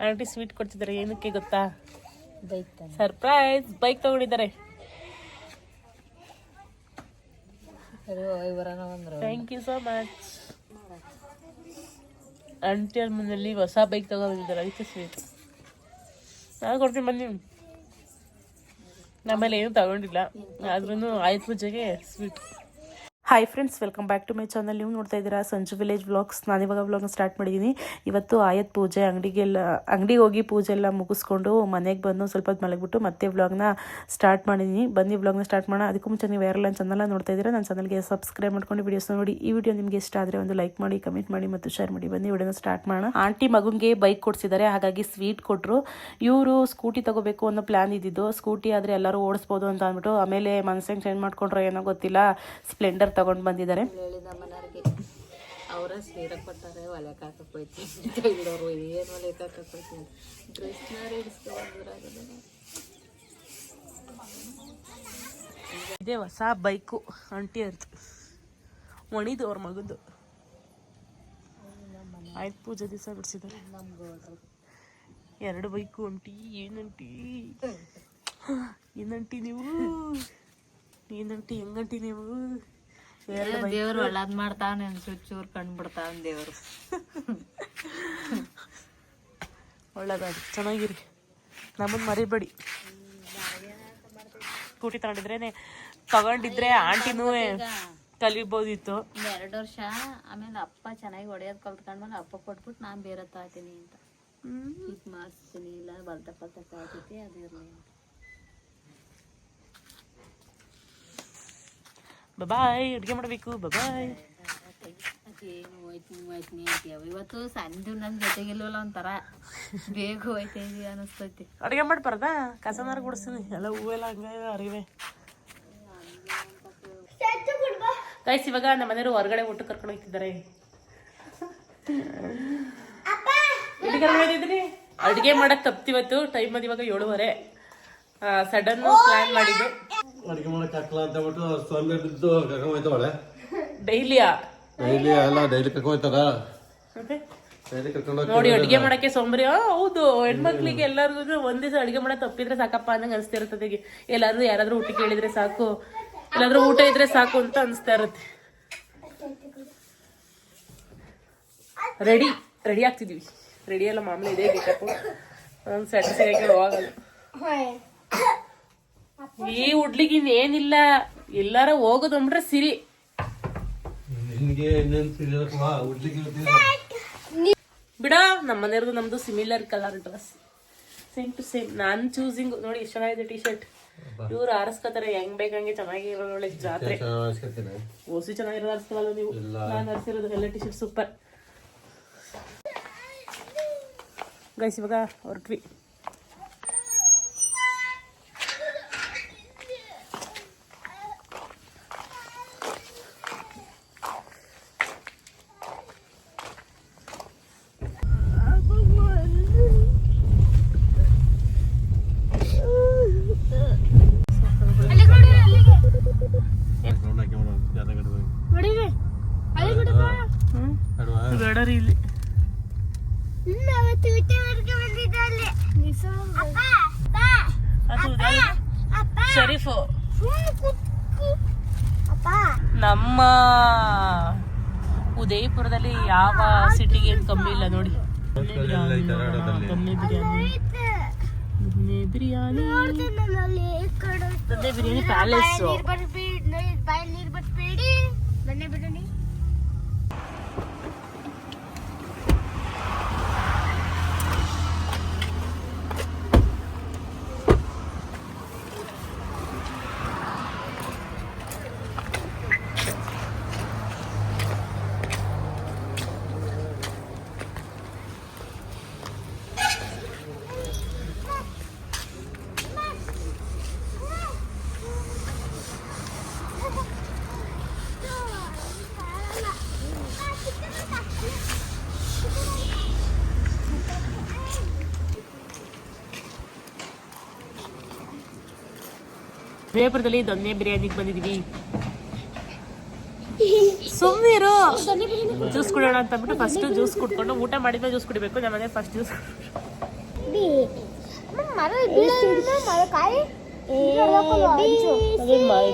Aunty sweet ಕೊಡ್ತಿದ್ದಾರೆ, ಏನಕ್ಕೆ ಗೊತ್ತಾ? ಸರ್ಪ್ರೈಸ್, ಬೈಕ್ ತಗೊಂಡಿದ್ದಾರೆ. Thank you so much. Aunty ಅವ್ರ ಮನೆಯಲ್ಲಿ ಹೊಸ ಬೈಕ್ ತಗೊಂಡಿದ್ದಾರೆ, ಅದಕ್ಕೆ ಸ್ವೀಟ್ ನಾನು ಕೊಡ್ತೀನಿ ಬನ್ನಿ. ನಮ್ಮಲ್ಲಿ ಏನು ತಗೊಂಡಿಲ್ಲ, ಆದ್ರೂ ಆಯುಧ ಪೂಜೆಗೆ sweet. Hi friends, welcome back to my channel. ನೀವು ನೋಡ್ತಾ ಇದ್ದೀರಾ ಸಂಜು ವಿಲೇಜ್ ವ್ಲಾಗ್ಸ್. ನಾನಿವಾಗ ವ್ಲಾಗ್ನ ಸ್ಟಾರ್ಟ್ ಮಾಡಿದ್ದೀನಿ. ಇವತ್ತು ಆಯತ್ ಪೂಜೆ, ಅಂಗಡಿಗೆ ಹೋಗಿ ಪೂಜೆ ಎಲ್ಲ ಮುಗಿಸ್ಕೊಂಡು ಮನೆಗೆ ಬಂದು ಸ್ವಲ್ಪ ಹೊತ್ತು ಮಲಗಿಬಿಟ್ಟು ಮತ್ತೆ ವ್ಲಾಗ್ನ ಸ್ಟಾರ್ಟ್ ಮಾಡಿದ್ದೀನಿ. ಬನ್ನಿ ವ್ಲಾಗ್ನ ಸ್ಟಾರ್ಟ್ ಮಾಡೋಣ. ಅದಕ್ಕೂ ಮುಂಚೆ ನೀವು ಯಾರೆಲ್ಲ ನನ್ನ ಚಾನಲ್ ನೋಡ್ತಾ ಇದ್ದೀರಾ, ನನ್ನ ಚಾನಲ್ಗೆ ಸಬ್ಸ್ಕ್ರೈಬ್ ಮಾಡ್ಕೊಂಡು ವೀಡಿಯೋಸ್ನ ನೋಡಿ. ಈ ವಿಡಿಯೋ ನಿಮಗೆ ಇಷ್ಟ ಆದರೆ ಒಂದು ಲೈಕ್ ಮಾಡಿ, ಕಮೆಂಟ್ ಮಾಡಿ ಮತ್ತು ಶೇರ್ ಮಾಡಿ. ಬನ್ನಿ ವಿಡಿಯೋನ ಸ್ಟಾರ್ಟ್ ಮಾಡೋಣ. ಆಂಟಿ ಮಗುಂಗೆ ಬೈಕ್ ಕೊಡ್ಸಿದ್ದಾರೆ, ಹಾಗಾಗಿ ಸ್ವೀಟ್ ಕೊಟ್ಟರು. ಇವರು ಸ್ಕೂಟಿ ತಗೋಬೇಕು ಅನ್ನೋ ಪ್ಲಾನ್ ಇದ್ದಿದ್ದು. ಸ್ಕೂಟಿ ಆದರೆ ಎಲ್ಲರೂ ಓಡಿಸ್ಬೋದು ಅಂತ ಅಂದ್ಬಿಟ್ಟು ಆಮೇಲೆ ಮನಸ್ಸಂಗೆ ಚೇಂಜ್ ಮಾಡ್ಕೊಂಡ್ರೆ ಏನೋ ಗೊತ್ತಿಲ್ಲ, ಸ್ಪ್ಲೆಂಡರ್ ತಗೊಂಡು ಬಂದಿದ್ದಾರೆ. ಅವರ ಸೀರೆ ಕೊಟ್ಟಾರೆ, ಹೊಲಕ್ಕೆ ಹಾಕಕ್ಕೆ ಏನು ಹೊಲಕ್ಕೆ ಹಾಕಕ್ಕೆ ಇದೇ ಹೊಸ ಬೈಕು ಆಂಟಿ ಅಂತ ಒಣಿದು ಅವ್ರ ಮಗದ್ದು. ಆಯ್ತು ಪೂಜೆ ದಿವಸ ಬಿಡಿಸಿದ್ದಾರೆ. 2 ಬೈಕು ಆಂಟಿ. ಏನಂಟಿ ನೀವು, ಏನಂಟಿ ಹೆಂಗಂಟಿ ನೀವು? ದೇವ್ರು ಒಳ್ಳೇದ್ ಮಾಡ್ತಾವ, ಚೂರ್ ಕಂಡ್ಬಿಡ್ತಾವ ದೇವ್ರು. ಒಳ್ಳೇದಾಗಿ ಚೆನ್ನಾಗಿರಿ, ನಮ್ಮನ್ನ ಮರಿಬೇಡಿ. ಸ್ಕೂಟಿ ತಗೊಂಡಿದ್ರೆ ಆಂಟಿನೂ ಕಲಿಬೋದಿತ್ತು. 2 ವರ್ಷ ಆಮೇಲೆ ಅಪ್ಪ ಚೆನ್ನಾಗಿ ಹೊಡೆಯೋದ್ ಕಲ್ತ್ಕೊಂಡ್ಮೇಲೆ ಅಪ್ಪ ಕೊಟ್ಬಿಟ್ಟು ನಾನ್ ಬೇರೆ ತಾತೀನಿ ಅಂತ ಇದ್ ಮಾಡಿಸ್ತೀನಿ. ಇಲ್ಲ ಬಲ್ತ ಆಗ್ತೈತಿ, ಅದಿರ್ಲಿ. ಬಾಯ್, ಅಡುಗೆ ಮಾಡಬೇಕು. ಬಾಯ್. ಇವತ್ತು ಸಂಜೆ ನನ್ ಜೊತೆಗಿಲ್ವಲ್ಲ, ಒಂಥರ ಬೇಗ ಹೋಯ್ತಾ ಇದೀವಿ ಅನಿಸ್ತೈತಿ. ಅಡುಗೆ ಮಾಡ್ಬಾರ್ದಾ? ಕಸನಾರು ಗುಡಿಸ್ತೀನಿ, ಎಲ್ಲ ಹೂವೆಲ್ಲ ಹಂಗ ಅರಿವೆ. ಗೈಸ್, ಇವಾಗ ನಮ್ಮ ಮನೆಯವರು ಹೊರಗಡೆ ಊಟ ಕರ್ಕೊಂಡು ಹೋಗ್ತಿದ್ದಾರೆ. ಅಡುಗೆ ಮಾಡಕ್ ತಪ್ತಿವತ್ತು. ಟೈಮ್ ಅದು ಇವಾಗ 7:30. ಸಡನ್ ಪ್ಲಾನ್ ಮಾಡಿದ್ದು. ಅಡಿಗೆ ಮಾಡಕ್ ಹಾಕಲ್ಲ ಅಂತ ಬಿಟ್ಟು ಸೊಂಬೆ ಬಿದ್ದು ಕರ್ಕೊಂಡ್ ಹೋಯ್ತವಳೆ. ಡೈಲಿ ಕರ್ಕೊಂಡ್ ನೋಡಿ, ಅಡಿಗೆ ಮಾಡಕ್ಕೆ ಸೋಂಬರಿ. ಹೌದು, ಹೆಣ್ಮಕ್ಳಿಗೆ ಎಲ್ಲರಿಗೂ ಒಂದ್ ದಿವಸ ಅಡಿಗೆ ಮಾಡಕ್ ತಪ್ಪಿದ್ರೆ ಸಾಕಪ್ಪ ಅನ್ನಂಗ್ ಅನ್ಸ್ತಾ ಇರ್ತದೆ. ಎಲ್ಲಾರು ಯಾರಾದ್ರೂ ಊಟ ಕೇಳಿದ್ರೆ ಸಾಕು, ಎಲ್ಲಾದ್ರೂ ಊಟ ಇದ್ರೆ ಸಾಕು ಅಂತ ಅನ್ಸ್ತಾ ಇರತ್ತೆ. ರೆಡಿ ಆಗ್ತಿದೀವಿ. ರೆಡಿ ಎಲ್ಲ ಮಾಮೂಲಿ ಇದೆ, ಬೇಕಪ್ಪ ಒಂದು ಸ್ಯಾಟಿಸ್ಫೈ ಹೋಗಲ್ಲ. ಈ ಹುಡ್ಲಿಗೆ ಇನ್ನೇನಿಲ್ಲ, ಎಲ್ಲಾರ ಹೋಗೋದಂಬ್ರೆ ಸಿರಿ. ಬಿಡ, ನಮ್ಮ ಮನೆಯವ್ರದ್ದು ನಮ್ದು similar colour dress, same to same. ನಾನ್ ಚೂಸಿಂಗ್ ನೋಡಿ, ಎಷ್ಟು ಚೆನ್ನಾಗಿದೆ ಟಿ ಶರ್ಟ್. ಇವ್ರು ಆರಿಸ್ಕೊತಾರೆ ಹೆಂಗ್ ಬೇಕಂಗೆ. ಚೆನ್ನಾಗಿರೋ ಒಳ್ಳೆ ಜಾತ್ರೆ ಓಸಿ ಚೆನ್ನಾಗಿರೋದು ಆರಿಸ್ಕೊಲ್ಲ ನೀವು. ನಾನು ಆರಿಸಿರೋದು ಎಲ್ಲ ಟಿ ಶರ್ಟ್ ಸೂಪರ್. ಗೈಸ್, ಇವಾಗ ಹೊರಟ್ವಿ. ಇಲ್ಲಿ ಶರೀಫು ನಮ್ಮ ಉದಯಪುರದಲ್ಲಿ ಯಾವ ಸಿಟಿಗೆ ಏನು ಕಮ್ಮಿ ಇಲ್ಲ ನೋಡಿ. ದೊನ್ನೆ ಬಿರಿಯಾನಿ ಪ್ಯಾಲೇಸ್. ವಿಜಯಪುರದಲ್ಲಿ ದೊನ್ನೆ ಬಿರಿಯಾನಿಗೆ ಬಂದಿದ್ದೀವಿ. ಸುಮ್ಮನಿರು, ಜ್ಯೂಸ್ ಕುಡಿಯೋಣ ಅಂತ ಅಂದ್ಬಿಟ್ಟು ಫಸ್ಟ್ ಜ್ಯೂಸ್ ಕುಡ್ಕೊಂಡು ಊಟ ಮಾಡಿದ್ಮೇಲೆ ಜ್ಯೂಸ್ ಕುಡಿಬೇಕು. ನಮ್ಮನೆ ಫಸ್ಟ್ ಜ್ಯೂಸ್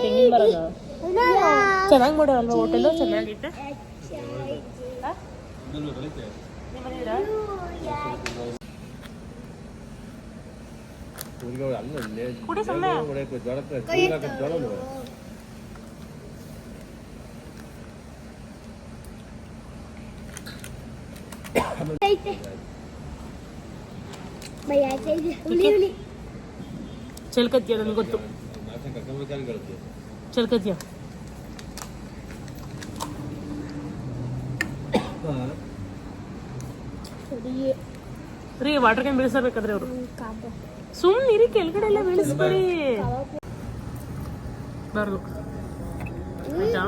ತೆಂಗಿನ ಮರನ ಚೆನ್ನಾಗಿ ಮಾಡೋಲ್ವಾ ಹೋಟೆಲು ಚೆನ್ನಾಗೈತೆ. ಕುಡಿ ಸುಮ್ಮನೆ. ಚೆಲ್ಕತ್ತೀಯ ನನಗೆ ಗೊತ್ತು. ಚೆಲ್ಕತ್ತೀಯ ರೀ ವಾಟರ್ ಕ್ಯಾನ್ ಬೀಳಿಸಬೇಕಾದ್ರೆ ಅವರು ಸುಮ್ಮನೆ ನೀರಿ ಕೆಳಗಡೆ ಎಲ್ಲ ಬೀಳಿಸ್ಬೇಡಿ ಬಾರ್ದು ಆಯ್ತಾ.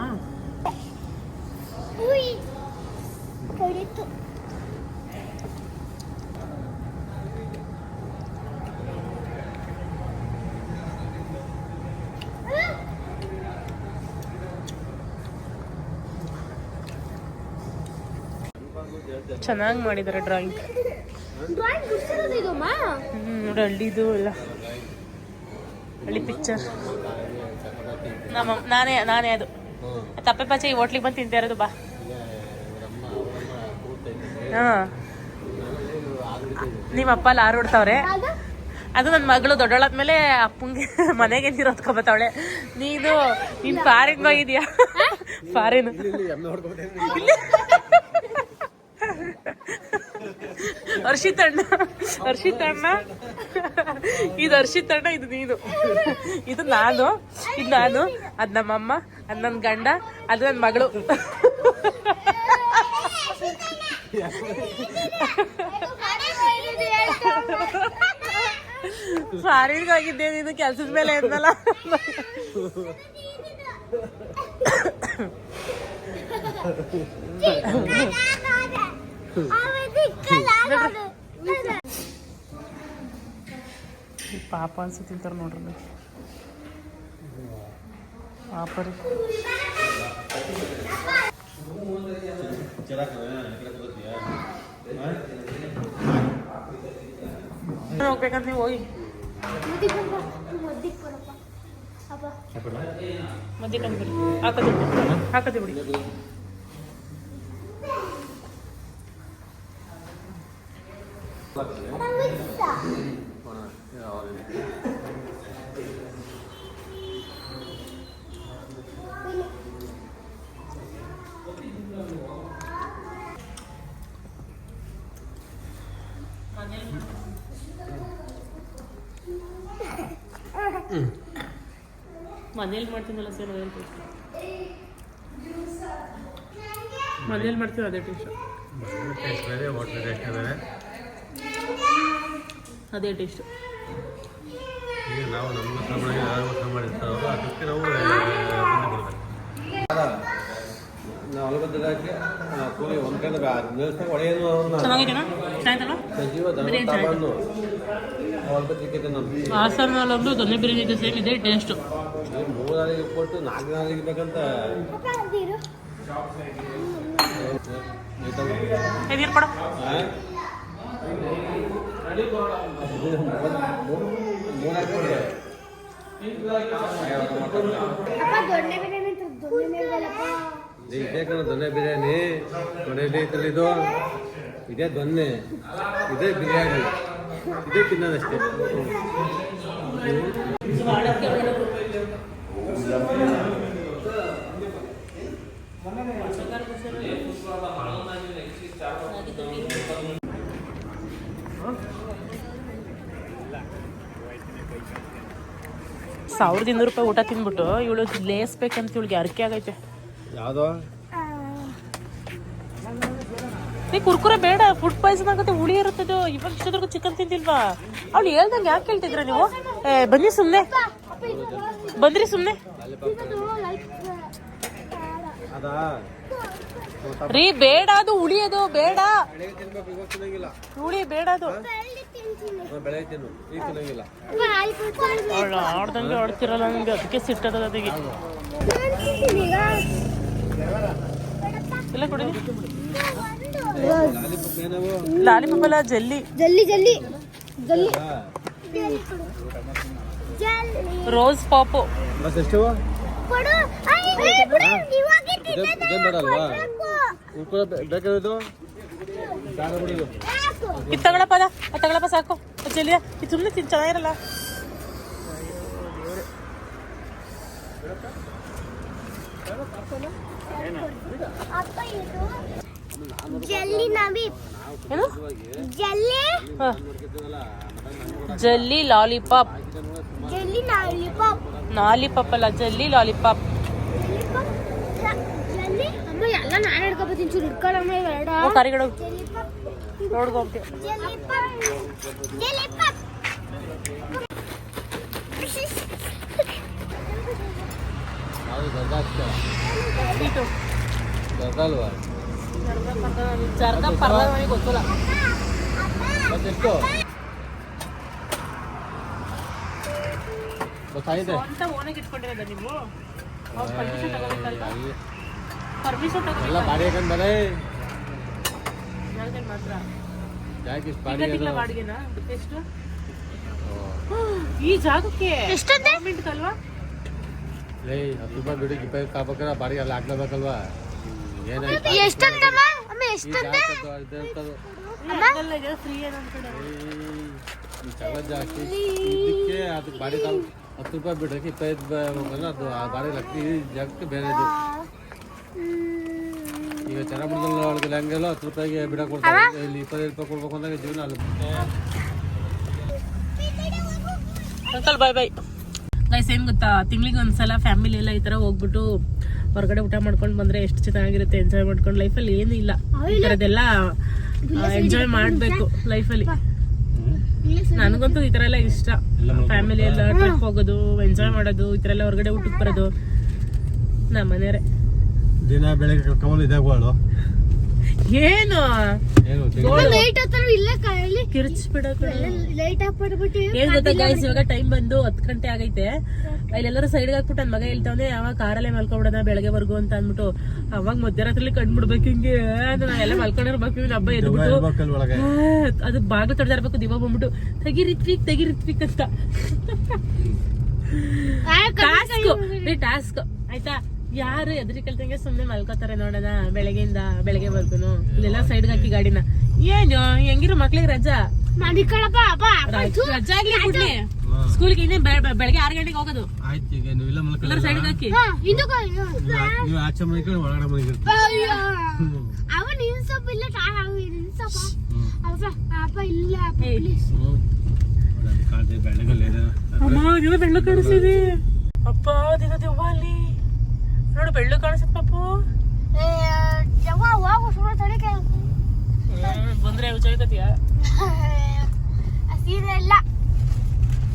ಚೆನ್ನಾಗಿ ಮಾಡಿದ್ದಾರೆ ಡ್ರಾಯಿಂಗ್. ನೋಡಿ ಹಳ್ಳಿದು ಎಲ್ಲ ಹಳ್ಳಿ ಪಿಕ್ಚರ್. ನಾನೇ ಅದು ತಪ್ಪೆ ಪಾಚೆ ಈ ಹೋಟ್ಲಿಗೆ ಬಂದು ತಿಂತಾ ಇರೋದು ಬಾ. ಹಾಂ ನಿಮ್ಮ ಅಪ್ಪ ಅಲ್ಲಿ ಆರು ಹೊಡ್ತಾವ್ರೆ. ಅದು ನನ್ನ ಮಗಳು ದೊಡ್ಡೋಳಾದ್ಮೇಲೆ ಅಪ್ಪಂಗೆ ಮನೆಗೆ ನೀರು ಹೊತ್ಕೊಬತ್ತಾವಳೆ. ನೀನು ಫಾರಿನ್ ಹೋಗಿದ್ಯಾ? ಫಾರಿನ್ ಹರ್ಷಿತಣ್ಣ ಇದು ಹರ್ಷಿತಣ್ಣ, ಇದು ನೀನು, ಇದು ನಾನು, ಅದು ನಮ್ಮಮ್ಮ, ಅದು ನನ್ನ ಗಂಡ, ಅದು ನನ್ನ ಮಗಳು. ಫಾರಿನ್ಗೆ ಹೋಗಿದ್ದೆ ನೀನು ಕೆಲ್ಸದ ಮೇಲೆ ಇದ್ನಲ್ಲ. ಪಾಪ ಅನ್ಸಿ ತಿಂತಾರ ನೋಡ್ರಿ ಪಾಪರಿ. ಹೋಗ್ಬೇಕಂತ ನೀವು ಹೋಗಿ ಮದ್ದೆ ಕಂಡು ಹಾಕತಿ ಬಿಡಿ. ಮನೇಲಿ ಮಾಡ್ತೀನಲ್ಲ ಸರ್, ಅದೇ ಟೇಸ್ಟ್. ಮನೇಲಿ ಮಾಡ್ತೀವಿ ಅದೇ ಟೇಸ್ಟ್, ಅದೇ ಟೇಸ್ಟ್. ನಾವು ನಮ್ಮ ಮಾಡಿರ್ತಾವಲ್ಲ ಅದಕ್ಕೆ ನಾವು ಹಾಸನಲ್ಲೊಂದು ದೊನ್ನೆ ಬಿರಿಯಾನಿ ಇದೆ, ಸೇಮ್ ಇದೆ ಟೇಸ್ಟ್. 3 ನಾಳಿಗೆ ಕೊಟ್ಟು 4 ನಾಳಿಗೆ ಬೇಕಂತ ಕೊಡ. ಇದೇ ಕಣ ದೊನ್ನೆ ಬಿರಿಯಾನಿ, ಕೊನೆಯಲ್ಲಿ ಐತಲ್ಲ ಇದು, ಇದೇ ದೊನ್ನೆ, ಇದೇ ಬಿರಿಯಾನಿ, ಇದೇ ತಿನ್ನೋದಷ್ಟೇ. ₹1200 ಊಟ ತಿಂದ್ಬಿಟ್ಟು ಇವಳು ಲೇಸ್ಬೇಕಂತ ಇವಳಿಗೆ ಅರಿಕೆ ಆಗೈತೆ. ಯಾವುದೋ ಕುರ್ಕುರೆ ಬೇಡ, ಫುಡ್ ಪಾಯ್ಸನ್ ಆಗುತ್ತೆ, ಹುಳಿ ಇರುತ್ತದು. ಇವಾಗ ಇಷ್ಟೊಂದು ಚಿಕನ್ ತಿಂತಿಲ್ವಾ? ಅವ್ಳು ಹೇಳ್ದಂಗೆ ಯಾಕೆ ಕೇಳ್ತಿದ್ರ ನೀವು? ಬನ್ನಿ ಸುಮ್ಮನೆ, ಬಂದ್ರಿ ಸುಮ್ಮನೆ ರೀ. ಬೇಡ, ಅದು ಹುಳಿ, ಅದು ಬೇಡ, ಹುಳಿ ಬೇಡ, ಅದು ಆಡ್ದಂಗೆ ಆಡ್ತಿರಲ್ಲ ನನಗೆ, ಅದಕ್ಕೆ ಸಿಟ್ಟದ. ಅದಕ್ಕೆ ಇಲ್ಲ ಕೊಡಿ. ಲಾಲಿಪಾಪ್ ಅಲ್ಲ, ಜಲ್ಲಿ. ರೋಸ್ ಪಾಪು ಮತ್ತೆ ಎಷ್ಟು ಇದೇನ್ ಬೇಡ ಅಲ್ವಾ ಉಳ್ಕೊ ಬೇಕಾಗಿರೋದು ಬೇಡ ಬಿಡಿದು ಇದು ತಗೊಳಪ್ಪ ಸಾಕು ಚೆಲ್ಲಿಯ ಇದು ಸುಮ್ಮನೆ ಚೆನ್ನಾಗಿರಲ್ಲ. ಏನು ಜಲ್ಲಿ ಲಾಲಿಪಾಪ್ ಲಾಲಿಪಾಪ್ ಅಲ್ಲ ಜಲ್ಲಿ ಲಾಲಿಪಾಪ್. ಎಲ್ಲ ನಾನು ಹಿಡ್ಕೊಬತ್ತೀನಿ ಚೂರು ಹಿಡ್ಕೊಳಮ್ಮ ಇವೆರಡ ಕರಿಗಳು ನೋಡ್ಕೊಂಬಿಟ್ಟು ಯಾವುದು ದರ್ಗ ಹಾಕ್ತೀರ ದರ್ಗ ಅಲ್ವಾ ಜರ್ಗ ಪರ್ದ ನನಗೆ ಗೊತ್ತಿಲ್ಲ. ಮತ್ತೆಷ್ಟು ಗೊತ್ತಾಗಿದೆ ಅಂತ ಓನಾಗಿ ಇಟ್ಕೊಂಡಿರೋದ ನೀವು ಪರ್ಮಿಷನ್ ತಗೋಬೇಕಲ್ವಾ? ಪರ್ಮಿಷನ್ ಎಲ್ಲ ಬಾಡಿ ಹಾಕಂದ್ರೆ ಜಾಗದಲ್ಲಿ ಮಾತ್ರ ಯಾಕೆ ಇಷ್ಟು ತಿಂಗಳ ಬಾಡಿಗೆನಾ ಎಷ್ಟು ಈ ಜಾಗಕ್ಕೆ ಗೌರ್ಮೆಂಟ್ಗಲ್ವಾ? ಲೇ 10 ರೂಪಾಯಿ ಬಿಡಿ 20 ಕಾಬೇಕಾದ್ರೆ ಬಾಡಿಗೆ ಎಲ್ಲ ಹಾಕ್ಲೇಬೇಕಲ್ವಾ? ಏನಾಯ್ತು ಎಷ್ಟಂತಮ್ಮ ಅಮ್ಮ ಎಷ್ಟಂತ ಫ್ರೀ ಏನೋ ಅನ್ಕೊಂಡೆ. ಈ ಜಗಳ ಜಾಸ್ತಿ ಇದಕ್ಕೆ ಅದಕ್ಕೆ ಬಾಡಿ 10 ರೂಪಾಯಿ ಬಿಡಕ್ಕೆ 25 ಹೋಗಲ್ಲ ಅದು ಆ ಬಾಡಿ ಲಕ್ಕಿ ಈ ಜಾಗಕ್ಕೆ ಬೇರೆ ಇದು. ಈಗ ಚನ್ನಪಟ್ಟಣದಲ್ಲಿ ಒಳಗೆ ಹಂಗೆಲ್ಲ 10 ರೂಪಾಯಿಗೆ ಬಿಡಕ್ಕೆ ಕೊಡ್ತಾರೆ, ಇಲ್ಲಿ 25 ರೂಪಾಯಿ ಕೊಡ್ಬೇಕು ಅಂದಾಗ ಜೀವನ ಅಲ್ಲಿ. Uncle bye bye guys. ಏನು ಗೊತ್ತಾ, ತಿಂಗಳಿಗೆ ಒಂದ್ಸಲ ಫ್ಯಾಮಿಲಿ ಎಲ್ಲ ಈ ಥರ ಹೋಗ್ಬಿಟ್ಟು ಹೊರಗಡೆ ಊಟ ಮಾಡ್ಕೊಂಡು ಬಂದರೆ ಎಷ್ಟು ಚೆನ್ನಾಗಿರುತ್ತೆ. ಎಂಜಾಯ್ ಮಾಡ್ಕೊಂಡು ಲೈಫಲ್ಲಿ ಏನೂ ಇಲ್ಲ ಈ ಥರದ್ದೆಲ್ಲ ಎಂಜಾಯ್ ಮಾಡಬೇಕು ಲೈಫಲ್ಲಿ. ನನಗಂತೂ ಈ ಥರ ಎಲ್ಲ ಇಷ್ಟ. ಫ್ಯಾಮಿಲಿ ಎಲ್ಲ ಟ್ರಿಪ್ ಹೋಗೋದು, ಎಂಜಾಯ್ ಮಾಡೋದು, ಈ ಥರ ಎಲ್ಲ ಹೊರಗಡೆ ಊಟಕ್ಕೆ ಬರೋದು ನಮ್ಮ ಮನೆಯವರೇ. ದಿನ ಬೆಳಗ್ಗೆ ಕಮಲ್ ಇದಾಗೋಳು ಏನು ಲೈಟ್ ಹತ್ರ ಇಲ್ಲ ಕಾಯಲ್ಲಿ ಕಿರ್ಚ್ಬಿಡೋದು. ಲೈಟ್ ಹಾಕ್ಬಿಟ್ಟು ಏನ್ ಗೊತ್ತಾ ಗೈಸ್, ಇವಾಗ ಟೈಮ್ ಬಂದು 10 ಗಂಟೆ ಆಗೈತೆ. ಇಲ್ಲೆಲ್ಲರೂ ಸೈಡ್ಗೆ ಹಾಕ್ಬಿಟ್ಟು ನನ್ನ ಮಗ ಹೇಳ್ತಾವನೆ ಯಾವಾಗ ಕಾರಲ್ಲೇ ಮಲ್ಕೊಂಡ್ಬಿಡೋಣ ಬೆಳಗ್ಗೆವರೆಗೂ ಅಂತ ಅಂದ್ಬಿಟ್ಟು. ಅವಾಗ ಮಧ್ಯರಾತ್ರಿ ಕಂಡ್ಬಿಡ್ಬೇಕು ಹಿಂಗೆ ನಾವೆಲ್ಲ ಮಲ್ಕೊಂಡಿರ್ಬೇಕು. ಹಬ್ಬ ಎದ್ಬಿಟ್ಟು ಅದು ಬಾಗಿಲು ತೊಡ್ತಾ ಇರ್ಬೇಕು. ದಿವ ಬಂದ್ಬಿಟ್ಟು ತೆಗಿರಿತ್ವಿಕ್ ಅಂತ ಟಾಸ್ಕ್ ಆಯ್ತಾ. ಯಾರು ಎದ್ರಿ ಕಲ್ತಂಗೆ ಸುಮ್ನೆ ಮಲ್ಕೋತಾರೆ ನೋಡೋಣ ಬೆಳಗ್ಗೆ ಬರ್ಗುನು. ಇಲ್ಲೆಲ್ಲ ಸೈಡ್ಗೆ ಹಾಕಿ ಗಾಡಿನ. ಏನು ಹೆಂಗಿರೋ ಮಕ್ಳಿಗೆ ರಜಾ ರಜಾ ಆಗ್ಲಿ ಬಿಡ್ಲಿ. ಸ್ಕೂಲ್ಗೆ ಇನ್ನೇ ಬೆಳಗ್ಗೆ 6 ಗಂಟೆಗೆ ಹೋಗೋದು. ಆಯ್ತು, ಈಗ ನೀವೆಲ್ಲ ಎಲ್ಲರೂ ಸೈಡ್ಗೆ ಹಾಕಿ ನೀವು ಆಚೆ ಮನೆ ಒಳಗಡೆ ಮನೆ ಅವ ನಿನ್ಸಪ್ಪ ಇಲ್ಲ ಅಪ್ಪ ಇಲ್ಲ ದಿನ ಬೆಳ್ಳು ಕಾಣಿಸ್ತಿದೆ. ಅಪ್ಪ ದಿನ ದೆವ್ವ ಅಲ್ಲಿ ನೋಡು ಬೆಳ್ಳು ಕಾಣಿಸುತ್ತೆ ಪಾಪು. ಬಂದ್ರೆ ಹುಚ್ಚಾಯ್ತತಿಯ ಸೀರೆ ಇಲ್ಲ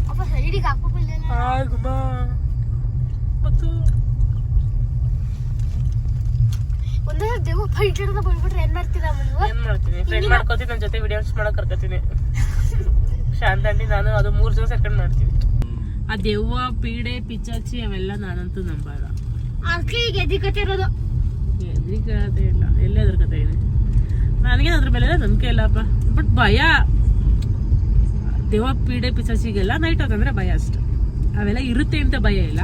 ಅಪ್ಪ ಸೈಡಿಗೆ ಹಾಕೋಬಿಲ್ಲ ಮತ್ತು ಒಂದೇ ದೇವ ಫೈಟ್ ಹಿಡಿದ ಬಂದ್ಬಿಟ್ರೆ ಏನ್ ಮಾಡ್ತೀರಾ ಏನ್ ಮಾಡ್ತೀನಿ? ಫ್ರೆಂಡ್ ಮಾಡ್ಕೋತೀನಿ, ನನ್ನ ಜೊತೆ ವಿಡಿಯೋಸ್ ಮಾಡಕ್ ಕರ್ಕೋತೀನಿ. ಶಾಂತಂಡಿ ನಾನು ಅದು 3 ಜನ ಸೆಕೆಂಡ್ ಮಾಡ್ತೀವಿ. ಆ ದೆವ್ವ ಪೀಡೆ ಪಿಚಾಚಿ ಅವೆಲ್ಲ ನಾನಂತೂ ನಂಬಲ್ಲ. ಈಗ ಎದಿಕತೆ ಇರೋದು ಎದ್ರಿಕತೆ ಇಲ್ಲ, ಎಲ್ಲೇ ಎದ್ರಕತೆ ಇದೆ. ನನಗೇನು ಅದ್ರ ಮೇಲೆ ನಂಬಿಕೆ ಇಲ್ಲಪ್ಪ. ಬಟ್ ಭಯ, ದೆವ್ವ ಪೀಡೆ ಪಿಚಾಚಿಗೆಲ್ಲ ನೈಟ್ ಹೊತ್ತಂದ್ರೆ ಭಯ ಅಷ್ಟು. ಅವೆಲ್ಲ ಇರುತ್ತೆ ಅಂತ ಭಯ ಇಲ್ಲ.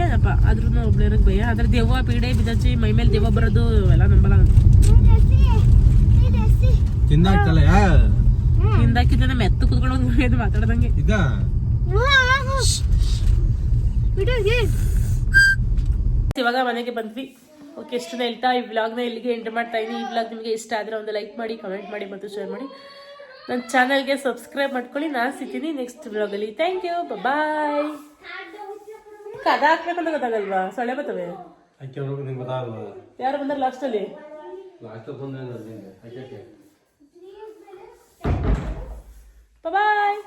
ಏನಪ್ಪ ಆದ್ರೂ ಒಬ್ಳಿರೋಕೆ ಭಯ. ಆದ್ರೆ ದೆವ್ವ ಪೀಡೆ ಪಿಚಾಚಿ ಮೈ ಮೇಲೆ ದೆವ್ವ ಬರೋದು ಅವೆಲ್ಲ ನಂಬಲ್ಲ. ಹಿಂದಾಕಿದ್ರೆ ಮೆತ್ತು ಕುತ್ಕೊಂಡು ಮಾತಾಡ್ದಂಗೆ. ಇವಾಗ ಮನೆಗೆ ಬಂದ್ವಿ. ಓಕೆ, ಎಷ್ಟು ಹೇಳ್ತಾ ಈ ವ್ಲಾಗ್ನ ಇಲ್ಲಿಗೆ ಎಂಡ್ ಮಾಡ್ತಾ ಇದ್ದೀನಿ. ಈ ವ್ಲಾಗ್ ನಿಮಗೆ ಇಷ್ಟ ಆದರೆ ಒಂದು ಲೈಕ್ ಮಾಡಿ, ಕಮೆಂಟ್ ಮಾಡಿ ಮತ್ತು ಶೇರ್ ಮಾಡಿ. ನನ್ನ ಚಾನಲ್ಗೆ ಸಬ್ಸ್ಕ್ರೈಬ್ ಮಾಡ್ಕೊಳ್ಳಿ. ನಾನು ಸಿಗ್ತೀನಿ ನೆಕ್ಸ್ಟ್ ವ್ಲಾಗಲ್ಲಿ. ಥ್ಯಾಂಕ್ ಯು, ಬಾಯ್. ಕದ ಹಾಕ್ಬೇಕಂತ ಗೊತ್ತಾಗಲ್ವಾ? ಸೊಳ್ಳೆ ಬರ್ತವೆ. ಯಾರು ಬಂದಾರ ಲಾಸ್ಟಲ್ಲಿ? ಬಾಯ್.